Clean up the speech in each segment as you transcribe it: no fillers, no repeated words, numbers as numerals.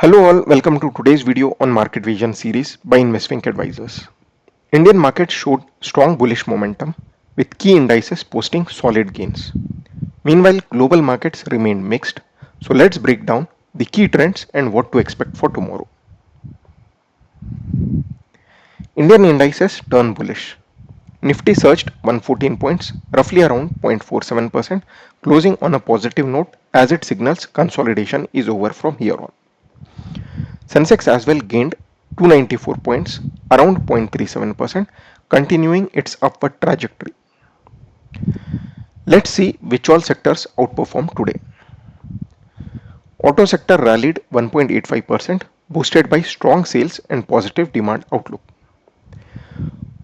Hello all, welcome to today's video on Market Vision series by Investment Advisors. Indian markets showed strong bullish momentum with key indices posting solid gains. Meanwhile, global markets remained mixed. So let's break down the key trends and what to expect for tomorrow. Indian indices turned bullish. Nifty surged 114 points, roughly around 0.47%, closing on a positive note as it signals consolidation is over from here on. Sensex as well gained 294 points, around 0.37%, continuing its upward trajectory. Let's see which all sectors outperformed today. Auto sector rallied 1.85%, boosted by strong sales and positive demand outlook.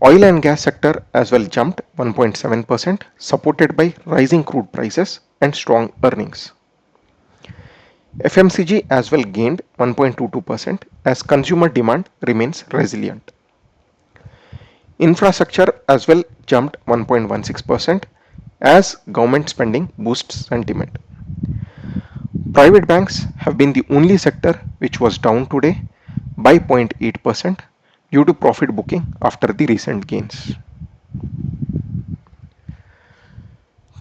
Oil and gas sector as well jumped 1.7%, supported by rising crude prices and strong earnings. FMCG as well gained 1.22% as consumer demand remains resilient. Infrastructure as well jumped 1.16% as government spending boosts sentiment. Private banks have been the only sector which was down today by 0.8% due to profit booking after the recent gains.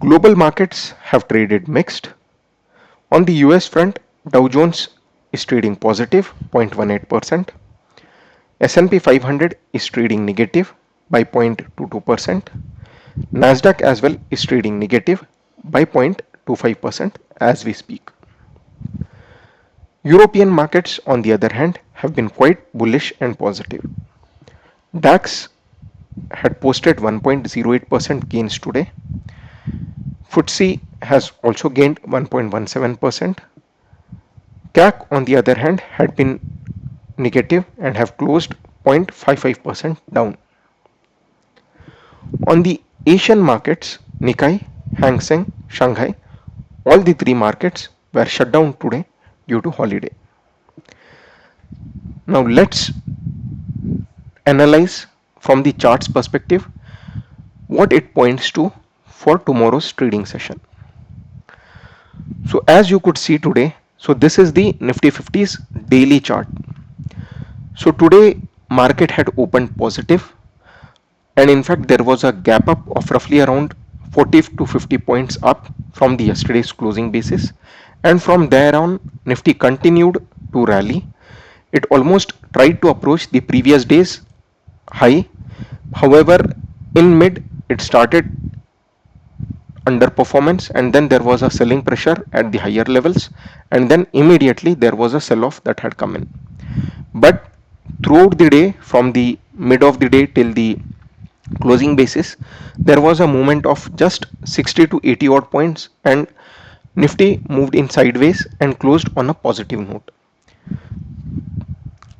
Global markets have traded mixed. On the US front, Dow Jones is trading positive 0.18%. S&P 500 is trading negative by 0.22%. Nasdaq as well is trading negative by 0.25% as we speak. European markets on the other hand have been quite bullish and positive. DAX had posted 1.08% gains today. FTSE has also gained 1.17%. CAC on the other hand had been negative and have closed 0.55% down. On the Asian markets, Nikkei, Hang Seng, Shanghai, all the three markets were shut down today due to holiday. Now let's analyze from the charts perspective what it points to for tomorrow's trading session. So as you could see today, so this is the Nifty 50's daily chart. So today market had opened positive, and in fact there was a gap up of roughly around 40 to 50 points up from the yesterday's closing basis, and from there on Nifty continued to rally. It almost tried to approach the previous day's high. However, in mid it started underperformance, and then there was a selling pressure at the higher levels, and then immediately there was a sell off that had come in. But throughout the day, from the mid of the day till the closing basis, there was a movement of just 60 to 80 odd points, and Nifty moved in sideways and closed on a positive note.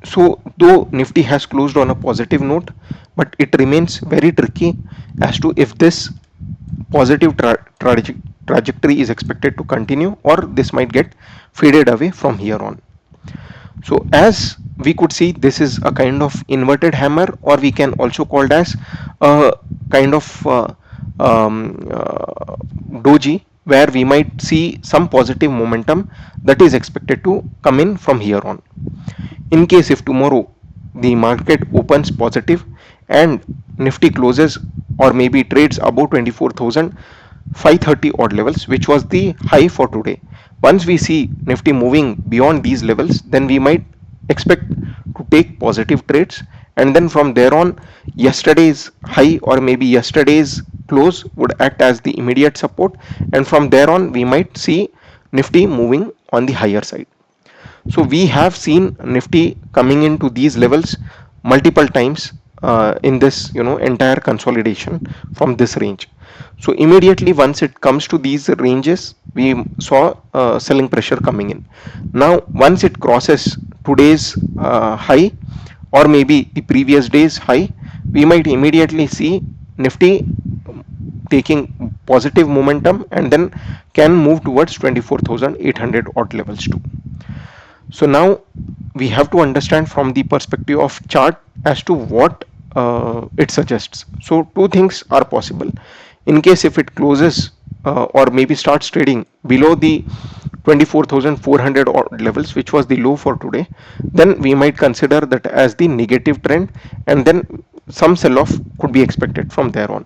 So though Nifty has closed on a positive note, but it remains very tricky as to if this positive trajectory is expected to continue or this might get faded away from here on. So as we could see, this is a kind of inverted hammer, or we can also call it as a kind of doji, where we might see some positive momentum that is expected to come in from here on. In case if tomorrow the market opens positive and Nifty closes or maybe trades above 24,530 odd levels, which was the high for today, once we see Nifty moving beyond these levels, then we might expect to take positive trades, and then from there on yesterday's high or maybe yesterday's close would act as the immediate support, and from there on we might see Nifty moving on the higher side. So we have seen Nifty coming into these levels multiple times in this entire consolidation from this range. So immediately once it comes to these ranges, we saw selling pressure coming in. Now once it crosses today's high or maybe the previous day's high, we might immediately see Nifty taking positive momentum and then can move towards 24,800 odd levels too. So now we have to understand from the perspective of chart as to what it suggests. So two things are possible. In case if it closes or maybe starts trading below the 24,400 odd levels, which was the low for today, then we might consider that as the negative trend, and then some sell off could be expected from there on.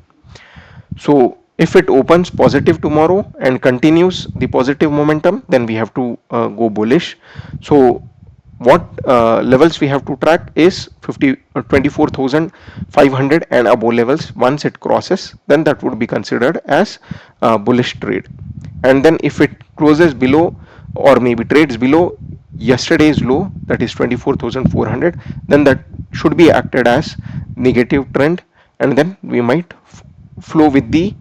So if it opens positive tomorrow and continues the positive momentum, then we have to go bullish. So what levels we have to track is 24,500 and above levels. Once it crosses, then that would be considered as a bullish trade. And then if it closes below or maybe trades below yesterday's low, that is 24,400, then that should be acted as negative trend, and then we might flow with the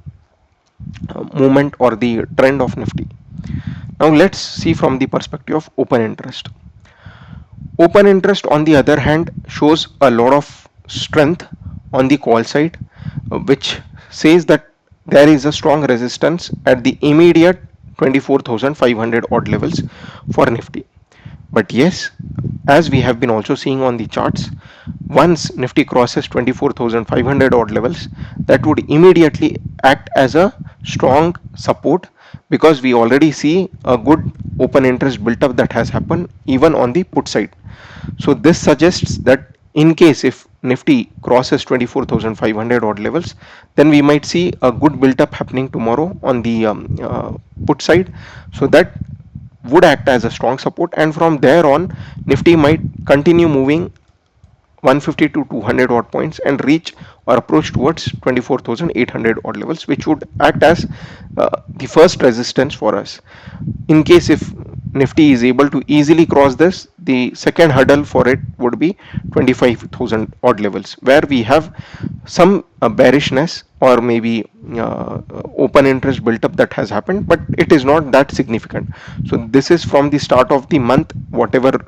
movement or the trend of Nifty. Now let's see from the perspective of open interest. Open interest, on the other hand, shows a lot of strength on the call side, which says that there is a strong resistance at the immediate 24,500 odd levels for Nifty. But yes, as we have been also seeing on the charts, once Nifty crosses 24,500 odd levels, that would immediately act as a strong support, because we already see a good open interest built up that has happened even on the put side. So this suggests that in case if Nifty crosses 24,500 odd levels, then we might see a good build up happening tomorrow on the put side. So that would act as a strong support, and from there on Nifty might continue moving 150 to 200 odd points and reach or approach towards 24,800 odd levels, which would act as the first resistance for us. In case if Nifty is able to easily cross this, the second hurdle for it would be 25,000 odd levels, where we have some bearishness or maybe open interest built up that has happened, but it is not that significant. So this is from the start of the month, whatever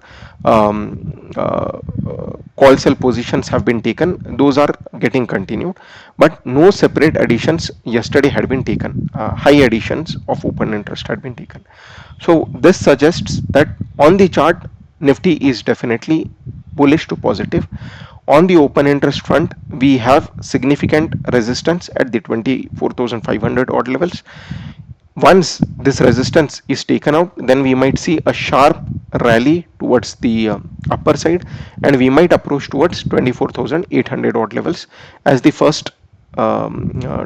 call sell positions have been taken, those are getting continued, but no separate additions yesterday had been taken. High additions of open interest had been taken. So this suggests that on the chart Nifty is definitely bullish to positive. On the open interest front, we have significant resistance at the 24,500 odd levels. Once this resistance is taken out, then we might see a sharp rally towards the upper side, and we might approach towards 24,800 odd levels as the first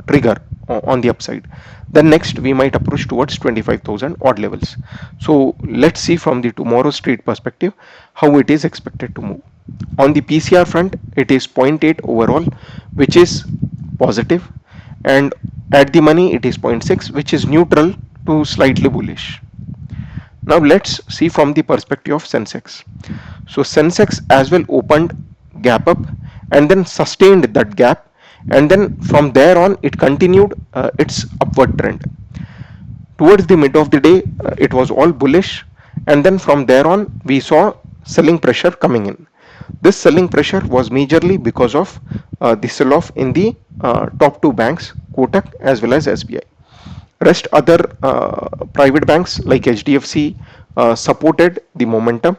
trigger on the upside. Then next we might approach towards 25,000 odd levels. So let's see from the tomorrow's trade perspective how it is expected to move. On the PCR front, it is 0.8 overall, which is positive, and at the money it is 0.6, which is neutral to slightly bullish. Now let's see from the perspective of Sensex. So Sensex as well opened gap up and then sustained that gap, and then from there on it continued its upward trend. Towards the mid of the day it was all bullish, and then from there on we saw selling pressure coming in. This selling pressure was majorly because of the sell off in the top two banks, Kotak as well as SBI. Rest other private banks like HDFC supported the momentum,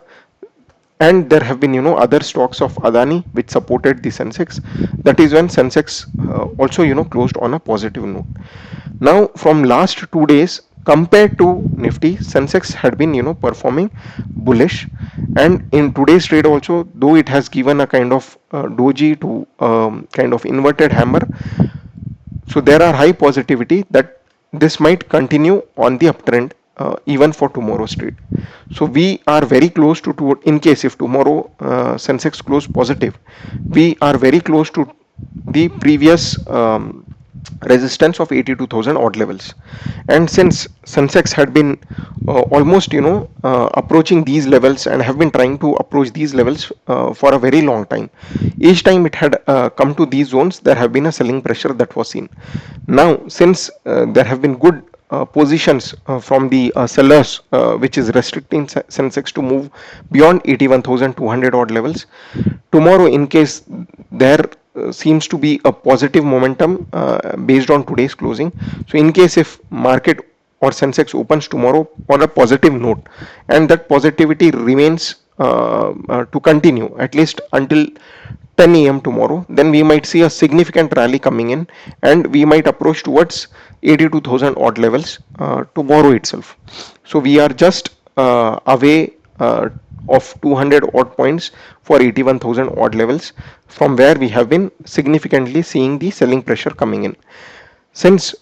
and there have been other stocks of Adani which supported the Sensex. That is when Sensex also closed on a positive note. Now from last 2 days compared to Nifty, Sensex had been performing bullish, and in today's trade also, though it has given a kind of doji to kind of inverted hammer, so there are high positivity that this might continue on the uptrend even for tomorrow's trade. So we are very close to in case if tomorrow Sensex close positive, we are very close to the previous resistance of 82,000 odd levels. And since Sensex had been almost approaching these levels and have been trying to approach these levels for a very long time, each time it had come to these zones, there have been a selling pressure that was seen. Now since there have been good positions from the sellers which is restricting Sensex to move beyond 81,200 odd levels, tomorrow in case there seems to be a positive momentum based on today's closing. So in case if market or Sensex opens tomorrow on a positive note, and that positivity remains to continue at least until 10 a.m. tomorrow, then we might see a significant rally coming in, and we might approach towards 82,000 odd levels tomorrow itself. So we are just away of 200 odd points for 81,000 odd levels, from where we have been significantly seeing the selling pressure coming in. Since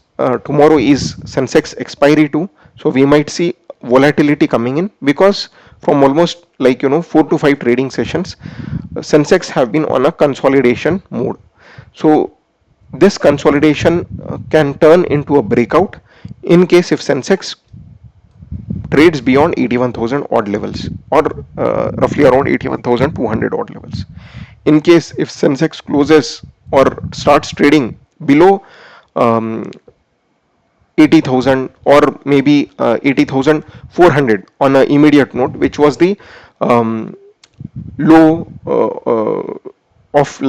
tomorrow is Sensex expiry too, so we might see volatility coming in, because from almost 4 to 5 trading sessions, Sensex have been on a consolidation mode. So this consolidation can turn into a breakout in case if Sensex trades beyond 81,000 odd levels, or roughly around 81,200 odd levels. In case if Sensex closes or starts trading below um, 80,000 or maybe 80,400 on an immediate note, which was the um, low of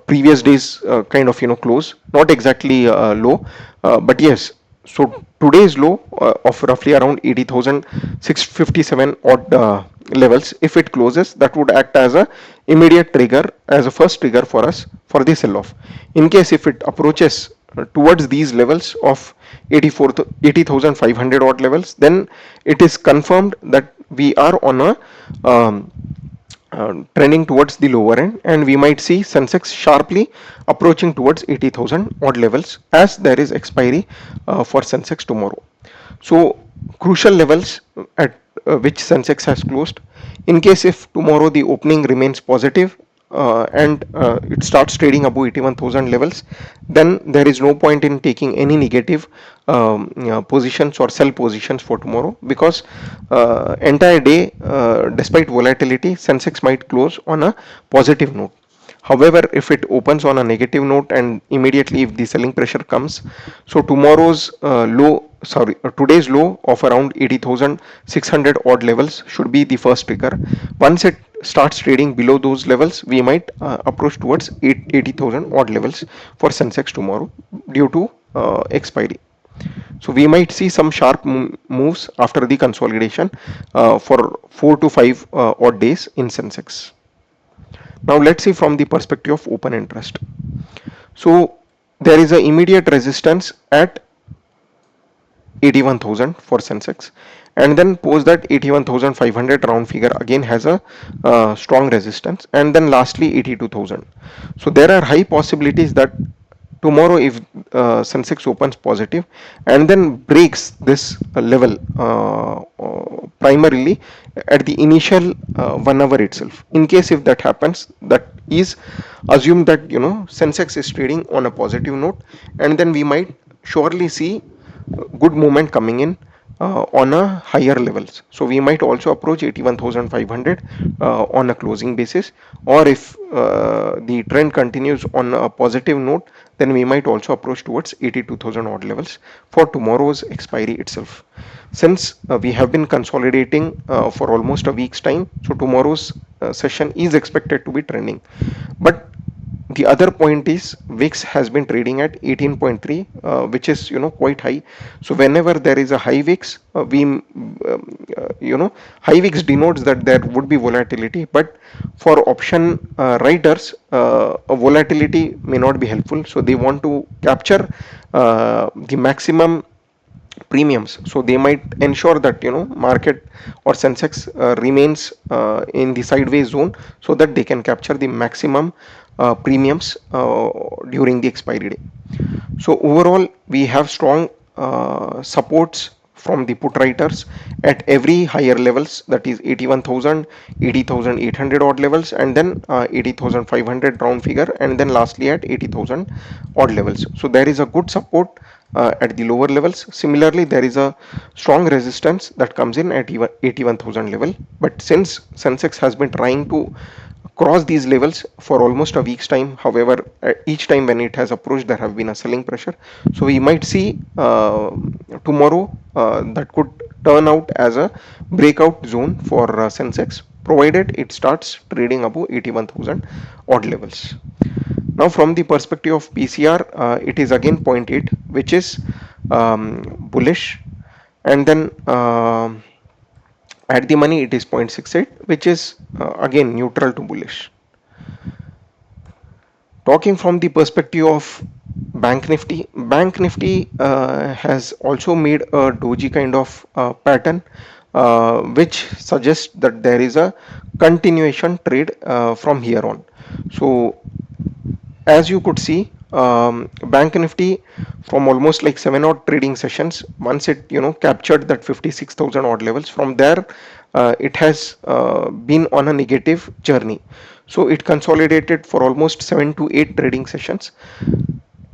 previous days kind of close, not exactly low, but yes. So today's low of roughly around 80,657 odd levels, if it closes, that would act as a immediate trigger, as a first trigger for us for the sell off. In case if it approaches towards these levels of 80,500 odd levels, then it is confirmed that we are on a trending towards the lower end, and we might see Sensex sharply approaching towards 80,000 odd levels, as there is expiry for Sensex tomorrow. So crucial levels at which Sensex has closed. In case if tomorrow the opening remains positive and it starts trading above 81,000 levels, then there is no point in taking any negative positions or sell positions for tomorrow, because entire day, despite volatility, Sensex might close on a positive note. However, if it opens on a negative note and immediately if the selling pressure comes, so today's low of around 80,600 odd levels should be the first trigger. Once it starts trading below those levels, we might approach towards 80,000 odd levels for Sensex tomorrow due to expiry. So we might see some sharp moves after the consolidation for 4 to 5 odd days in Sensex. Now let's see from the perspective of open interest. So there is an immediate resistance at 81,000 for Sensex, and then post that 81,500 round figure again has a strong resistance, and then lastly 82,000. So there are high possibilities that tomorrow if Sensex opens positive and then breaks this level primarily at the initial 1 hour itself. In case if that happens, that is assume that Sensex is trading on a positive note, and then we might surely see good movement coming in on a higher levels. So we might also approach 81,500 on a closing basis, or if the trend continues on a positive note, then we might also approach towards 82,000 odd levels for tomorrow's expiry itself. Since we have been consolidating for almost a week's time, so tomorrow's session is expected to be trending. But the other point is VIX has been trading at 18.3, which is quite high. So whenever there is a high VIX, high VIX denotes that there would be volatility. But for option writers, volatility may not be helpful. So they want to capture the maximum premiums, so they might ensure that market or Sensex remains in the sideways zone, so that they can capture the maximum premiums during the expiry day. So overall we have strong supports from the put writers at every higher levels, that is 81,000, 80,800 odd levels, and then 80,500 round figure, and then lastly at 80,000 odd levels. So there is a good support at the lower levels. Similarly, there is a strong resistance that comes in at 81,000 level. But since Sensex has been trying to cross these levels for almost a week's time, however, each time when it has approached, there have been a selling pressure. So we might see tomorrow that could turn out as a breakout zone for Sensex, provided it starts trading above 81,000 odd levels. Now from the perspective of PCR, it is again 0.8, which is bullish, and then at the money it is 0.68, which is again neutral to bullish. Talking from the perspective of Bank Nifty has also made a doji kind of pattern, which suggests that there is a continuation trade from here on. So as you could see, Bank Nifty from almost like 7 odd trading sessions, once it captured that 56,000 odd levels, from there it has been on a negative journey. So it consolidated for almost 7 to 8 trading sessions.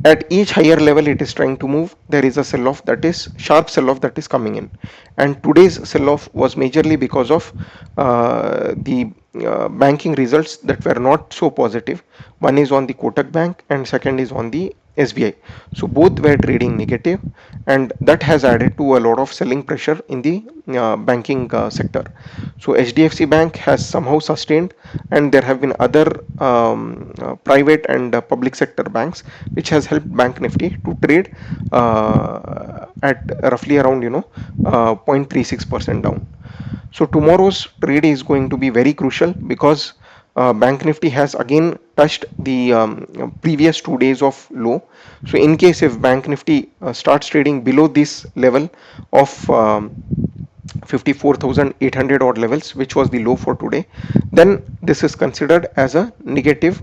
At each higher level it is trying to move, there is a sell off, that is sharp sell off, that is coming in. And today's sell off was majorly because of the banking results that were not so positive. One is on the Kotak Bank and second is on the SBI. So both were trading negative, and that has added to a lot of selling pressure in the banking sector. So HDFC Bank has somehow sustained, and there have been other private and public sector banks which has helped Bank Nifty to trade at roughly around 0.36% down. So tomorrow's trade is going to be very crucial because Bank Nifty has again touched the previous 2 days of low. So in case if Bank Nifty starts trading below this level of 54,800 odd levels, which was the low for today, then this is considered as a negative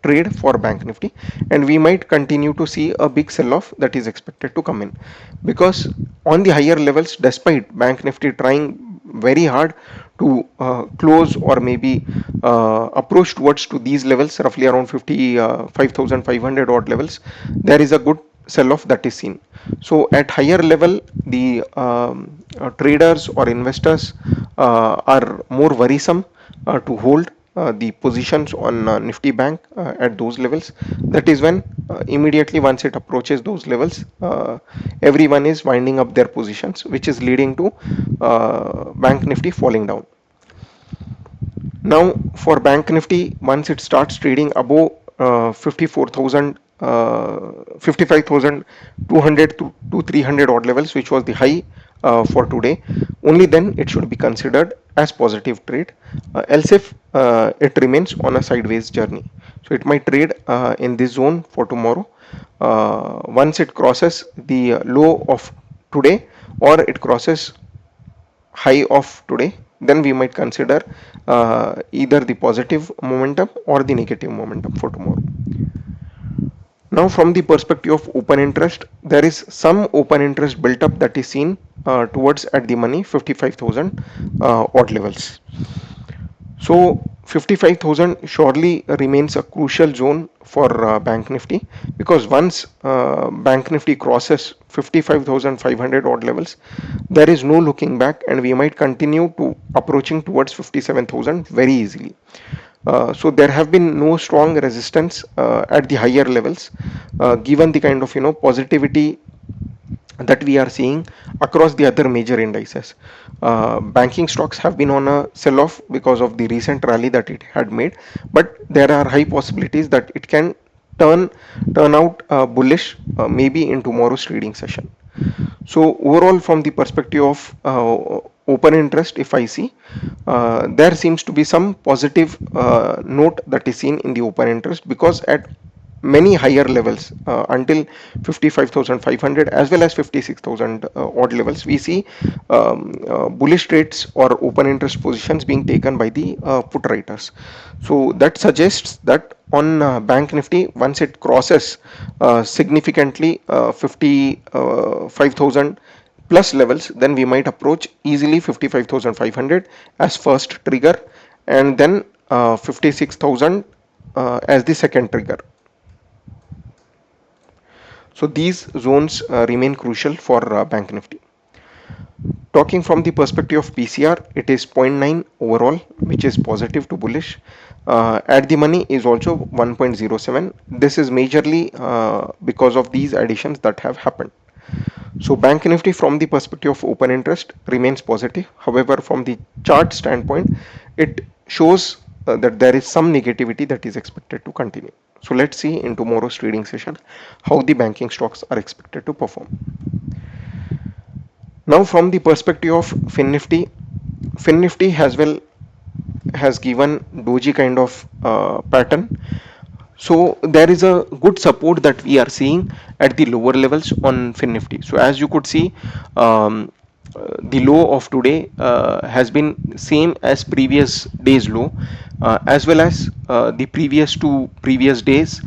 trade for Bank Nifty, and we might continue to see a big sell off that is expected to come in, because on the higher levels, despite Bank Nifty trying very hard to close or maybe approach towards to these levels, roughly around 55,500 odd levels, there is a good sell off that is seen. So at higher level, the traders or investors are more worrisome to hold the positions on Nifty Bank at those levels. That is when immediately once it approaches those levels, everyone is winding up their positions, which is leading to Bank Nifty falling down. Now for Bank Nifty, once it starts trading above 54,000 55,200 to 300 odd levels, which was the high for today, only then it should be considered as positive trade. Else if it remains on a sideways journey, so it might trade in this zone for tomorrow. Once it crosses the low of today or it crosses high of today, then we might consider either the positive momentum or the negative momentum for tomorrow. Now from the perspective of open interest, there is some open interest built up that is seen towards at the money 55,000 odd levels. So 55,000 surely remains a crucial zone for Bank Nifty, because once Bank Nifty crosses 55,500 odd levels, there is no looking back, and we might continue to approaching towards 57,000 very easily. So there have been no strong resistance at the higher levels, given the kind of positivity that we are seeing across the other major indices. Banking stocks have been on a sell-off because of the recent rally that it had made, but there are high possibilities that it can turn out bullish maybe in tomorrow's trading session. So overall, from the perspective of open interest, if I see, there seems to be some positive note that is seen in the open interest, because at many higher levels until 55,500 as well as 56,000 odd levels, we see bullish trades or open interest positions being taken by the put writers. So that suggests that on Bank Nifty, once it crosses significantly 55,000 plus levels, then we might approach easily 55,500 as first trigger, and then 56,000 as the second trigger. So these zones remain crucial for Bank Nifty. Talking from the perspective of PCR, it is 0.9 overall, which is positive to bullish. At the money is also 1.07. This is majorly because of these additions that have happened. So Bank Nifty from the perspective of open interest remains positive. However, from the chart standpoint, it shows that there is some negativity that is expected to continue. So let's see in tomorrow's trading session how the banking stocks are expected to perform. Now from the perspective of FINNIFTY has given doji kind of pattern. So there is a good support that we are seeing at the lower levels on FINNIFTY. So as you could see, the low of today has been same as previous day's low, as well as the previous two previous days,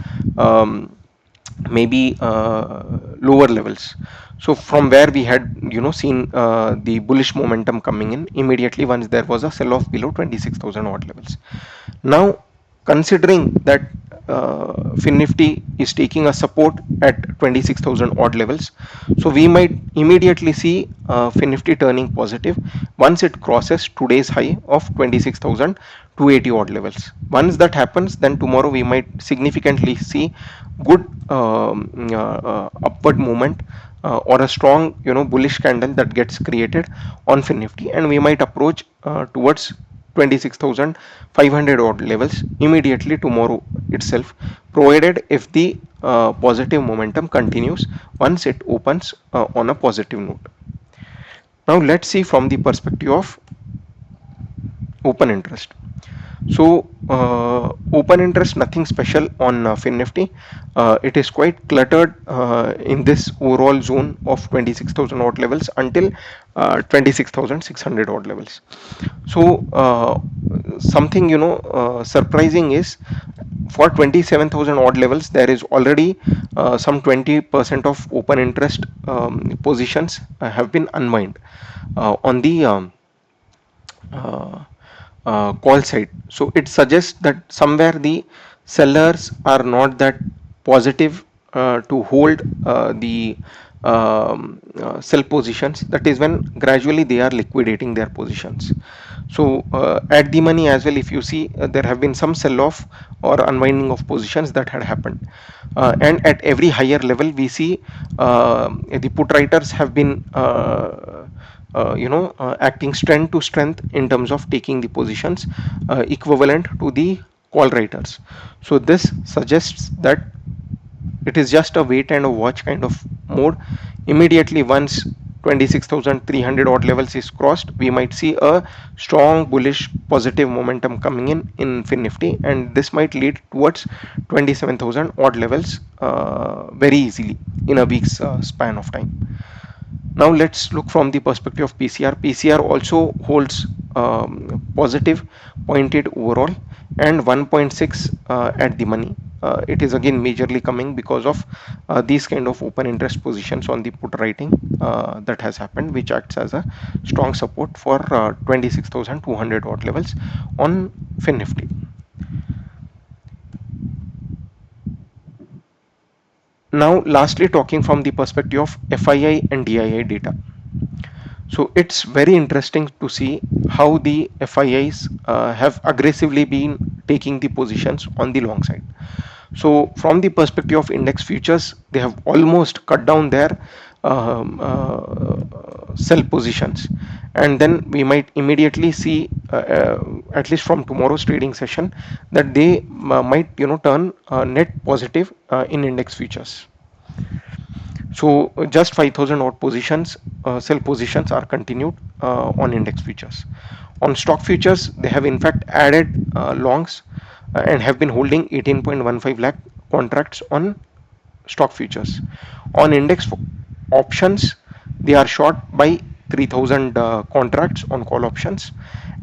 maybe lower levels. So from where we had seen the bullish momentum coming in immediately once there was a sell off below 26,000 odd levels. Now, considering that FINNIFTY is taking a support at 26,000 odd levels, so we might immediately see FINNIFTY turning positive once it crosses today's high of 26,280 odd levels. Once that happens, then tomorrow we might significantly see good upward movement or a strong bullish candle that gets created on FINNIFTY, and we might approach towards 26,500 odd levels immediately tomorrow itself, provided if the positive momentum continues once it opens on a positive note. Now let's see from the perspective of open interest. So open interest, nothing special on FINNIFTY. It is quite cluttered in this overall zone of 26,000 odd levels until 26,600 odd levels. So something surprising is for 27,000 odd levels there is already some 20% of open interest positions have been unwind on the uh, call side. So it suggests that somewhere the sellers are not that positive to hold the sell positions. That is when gradually they are liquidating their positions. So at the money as well, if you see, there have been some sell off or unwinding of positions that had happened, and at every higher level we see the put writers have been acting strength to strength in terms of taking the positions equivalent to the call writers. So this suggests that it is just a wait and a watch kind of mode. Immediately once 26,300 odd levels is crossed, we might see a strong bullish positive momentum coming in FINNIFTY, and this might lead towards 27,000 odd levels very easily in a week's span of time. Now let's look from the perspective of PCR. PCR also holds positive pointed overall and 1.6 at the money. It is again majorly coming because of these kind of open interest positions on the put writing that has happened, which acts as a strong support for 26,200 odd levels on FINNIFTY. Now lastly, talking from the perspective of FII and DII data. So it's very interesting to see how the FIIs have aggressively been taking the positions on the long side. So from the perspective of index futures, they have almost cut down their sell positions, and then we might immediately see at least from tomorrow's trading session that they might turn net positive in index futures. So just 5,000 odd positions, sell positions are continued on index futures. On stock futures, they have in fact added longs and have been holding 18.15 lakh contracts on stock futures. On index options, they are short by 3,000 contracts on call options,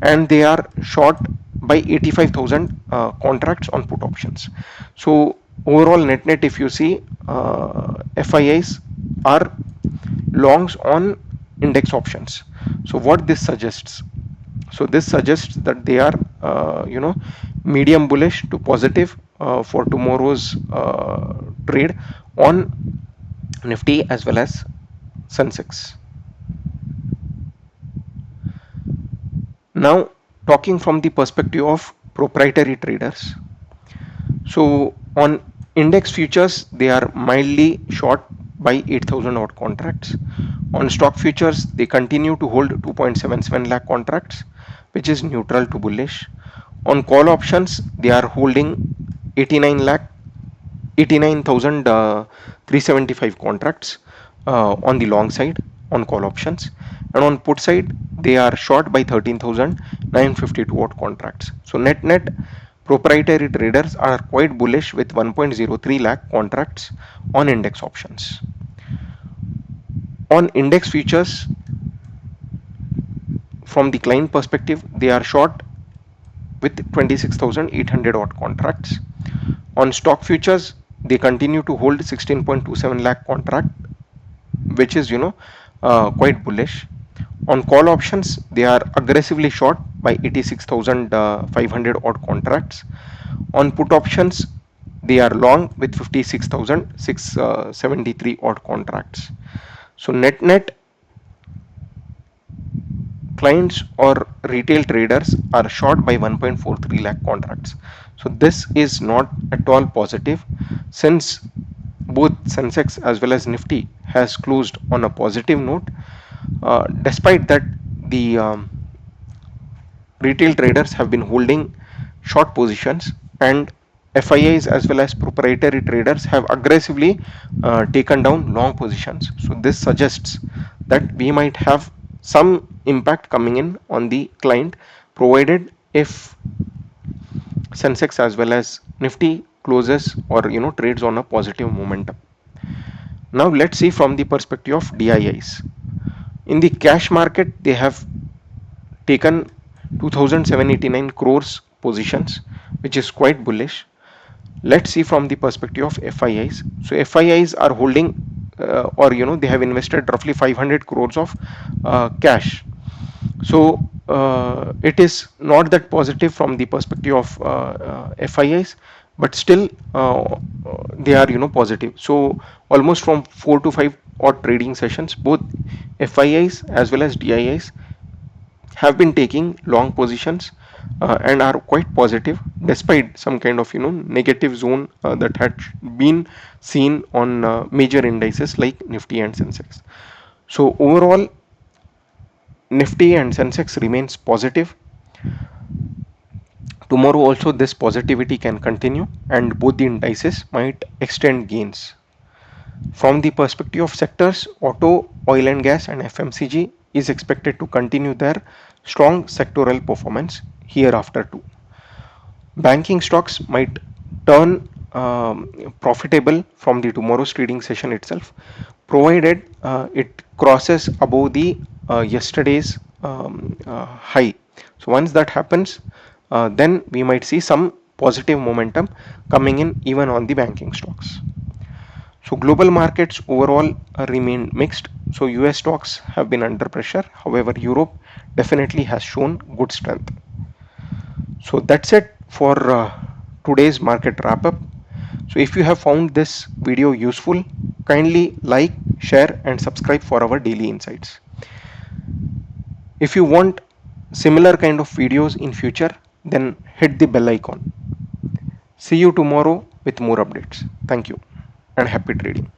and they are short by 85,000 contracts on put options. So overall net if you see, FIIs are longs on index options. So what this suggests? So this suggests that they are medium bullish to positive for tomorrow's trade on Nifty as well as Sensex. Now talking from the perspective of proprietary traders. So on index futures, they are mildly short by 8,000 odd contracts. On stock futures, they continue to hold 2.77 lakh contracts, which is neutral to bullish. On call options, they are holding 89,375 contracts on the long side on call options, and on put side they are short by 13,952 odd contracts. So net Proprietary traders are quite bullish with 1.03 lakh contracts on index options. On index futures, from the client perspective, they are short with 26,800 odd contracts. On stock futures, they continue to hold 16.27 lakh contract, which is quite bullish. On call options, they are aggressively short by 86,500 odd contracts. On put options, they are long with 56,673 odd contracts. So net clients or retail traders are short by 1.43 lakh contracts. So this is not at all positive, since both Sensex as well as Nifty has closed on a positive note. Despite that, the retail traders have been holding short positions, and FIIs as well as proprietary traders have aggressively taken down long positions. So this suggests that we might have some impact coming in on the client, provided if Sensex as well as Nifty closes or trades on a positive momentum. Now let's see from the perspective of DIIs. In the cash market, they have taken 2789 crores positions, which is quite bullish. Let's see from the perspective of FIIs. So FIIs are holding or they have invested roughly 500 crores of cash. So it is not that positive from the perspective of FIIs, but still they are positive. So almost from 4 to 5 odd trading sessions, both FIIs as well as DIIs have been taking long positions and are quite positive, despite some kind of negative zone that had been seen on major indices like Nifty and Sensex. So overall, Nifty and Sensex remains positive. Tomorrow also this positivity can continue, and both the indices might extend gains. From the perspective of sectors, auto, oil and gas and FMCG is expected to continue their strong sectoral performance hereafter too. Banking stocks might turn profitable from the tomorrow's trading session itself, provided it crosses above the yesterday's high. So once that happens, then we might see some positive momentum coming in even on the banking stocks. So global markets overall remain mixed. So US stocks have been under pressure. However, Europe definitely has shown good strength. So that's it for today's market wrap up. So if you have found this video useful, kindly like, share and subscribe for our daily insights. If you want similar kind of videos in future, then hit the bell icon. See you tomorrow with more updates. Thank you and happy trading.